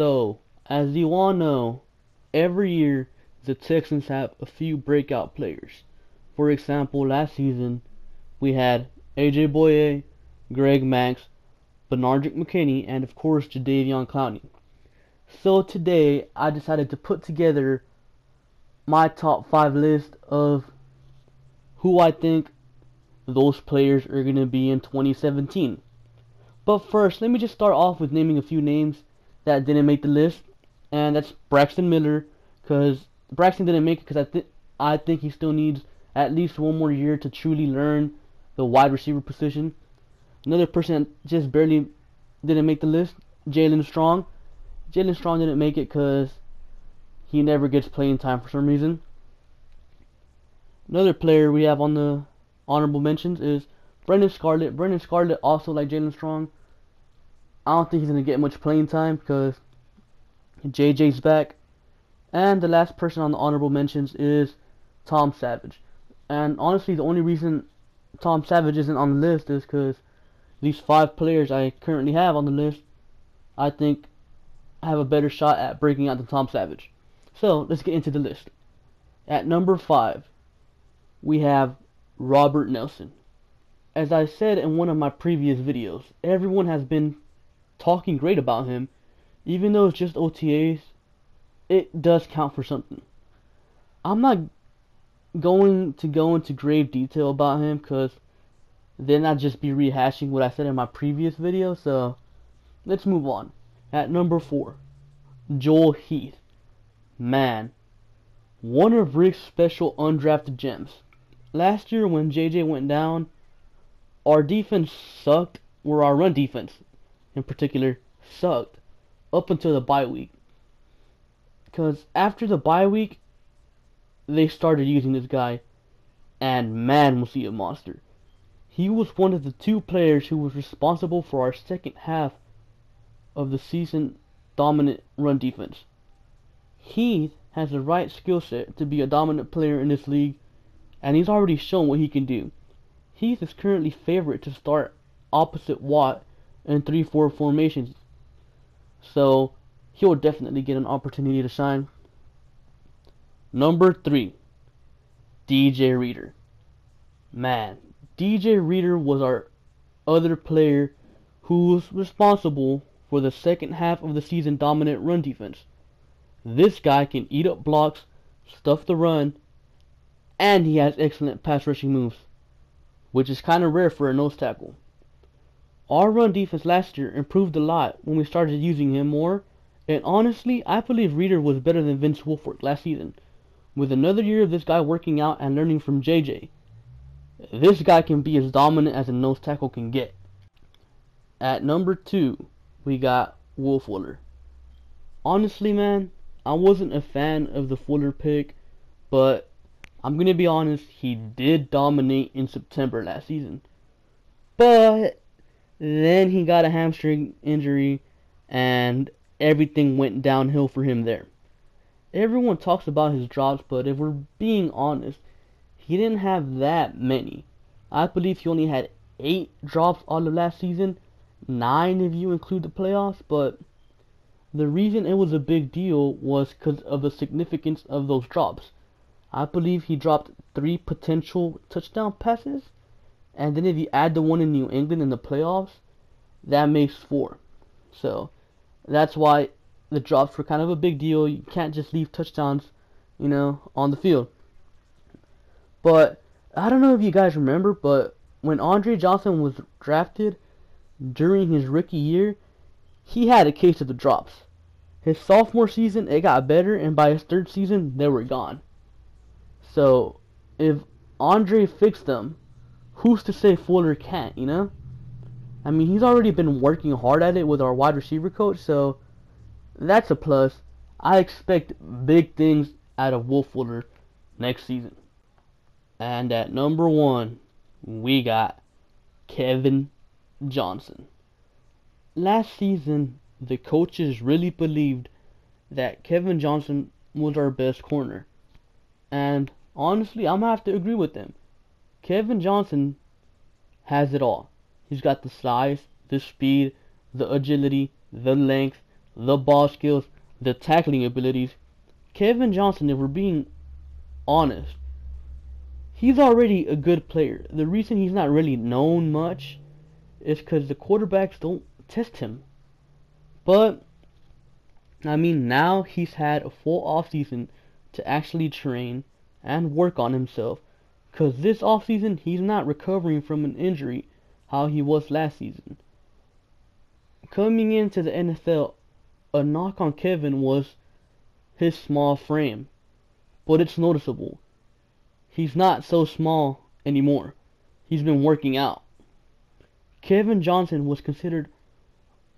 So, as you all know, every year the Texans have a few breakout players. For example, last season we had AJ Boye, Greg Max, Benardrick McKinney, and of course Jadeveon Clowney. So today I decided to put together my top 5 list of who I think those players are going to be in 2017. But first, let me just start off with naming a few names that didn't make the list, and that's Braxton Miller, because Braxton didn't make it because I think he still needs at least one more year to truly learn the wide receiver position. Another person that just barely didn't make the list, Jalen Strong. Jalen Strong didn't make it because he never gets playing time for some reason. Another player we have on the honorable mentions is Brendan Scarlett. Brendan Scarlett, also like Jalen Strong, I don't think he's going to get much playing time because JJ's back. And the last person on the honorable mentions is Tom Savage. And honestly, the only reason Tom Savage isn't on the list is because these 5 players I currently have on the list, I think have a better shot at breaking out than Tom Savage. So, let's get into the list. At number 5, we have Robert Nelson. As I said in one of my previous videos, everyone has been talking great about him. Even though it's just OTAs, it does count for something. I'm not going to go into grave detail about him because then I'd just be rehashing what I said in my previous video, so let's move on. At number 4, Joel Heath. Man, one of Rick's special undrafted gems. Last year when JJ went down, our defense sucked, or our run defense in particular sucked, up until the bye week. Because after the bye week, they started using this guy, and man was he a monster. He was one of the 2 players who was responsible for our second half of the season dominant run defense. Heath has the right skill set to be a dominant player in this league, and he's already shown what he can do. Heath is currently favored to start opposite Watt in 3-4 formations, so he'll definitely get an opportunity to shine. Number 3, DJ Reader. Man, DJ Reader was our other player who was responsible for the second half of the season dominant run defense. This guy can eat up blocks, stuff the run, and he has excellent pass rushing moves, which is kind of rare for a nose tackle. Our run defense last year improved a lot when we started using him more, and honestly, I believe Reader was better than Vince Wilfork last season. With another year of this guy working out and learning from JJ, this guy can be as dominant as a nose tackle can get. At number 2, we got Will Fuller. Honestly, man, I wasn't a fan of the Fuller pick, but I'm going to be honest, he did dominate in September last season. But then he got a hamstring injury and everything went downhill for him there. Everyone talks about his drops, but if we're being honest, he didn't have that many. I believe he only had 8 drops all of last season, 9 if you include the playoffs, but the reason it was a big deal was because of the significance of those drops. I believe he dropped 3 potential touchdown passes, and then if you add the one in New England in the playoffs, that makes 4. So that's why the drops were kind of a big deal. You can't just leave touchdowns, on the field. But I don't know if you guys remember, but when Andre Johnson was drafted during his rookie year, he had a case of the drops. His sophomore season, it got better, and by his 3rd season, they were gone. So if Andre fixed them, who's to say Fuller can't, I mean, he's already been working hard at it with our wide receiver coach, so that's a plus. I expect big things out of Will Fuller next season. And at number 1, we got Kevin Johnson. Last season, the coaches really believed that Kevin Johnson was our best corner. And honestly, I'm going to have to agree with them. Kevin Johnson has it all. He's got the size, the speed, the agility, the length, the ball skills, the tackling abilities. Kevin Johnson, if we're being honest, he's already a good player. The reason he's not really known much is because the quarterbacks don't test him. But, I mean, now he's had a full offseason to actually train and work on himself. Because this offseason, he's not recovering from an injury how he was last season. Coming into the NFL, a knock on Kevin was his small frame. But it's noticeable. He's not so small anymore. He's been working out. Kevin Johnson was considered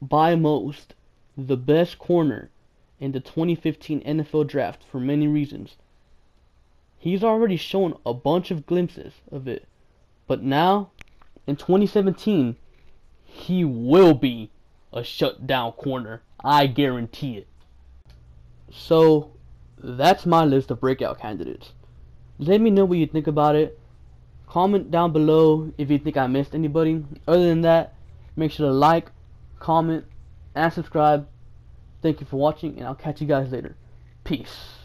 by most the best corner in the 2015 NFL Draft for many reasons. He's already shown a bunch of glimpses of it. But now, in 2017, he will be a shutdown corner. I guarantee it. So, that's my list of breakout candidates. Let me know what you think about it. Comment down below if you think I missed anybody. Other than that, make sure to like, comment, and subscribe. Thank you for watching, and I'll catch you guys later. Peace.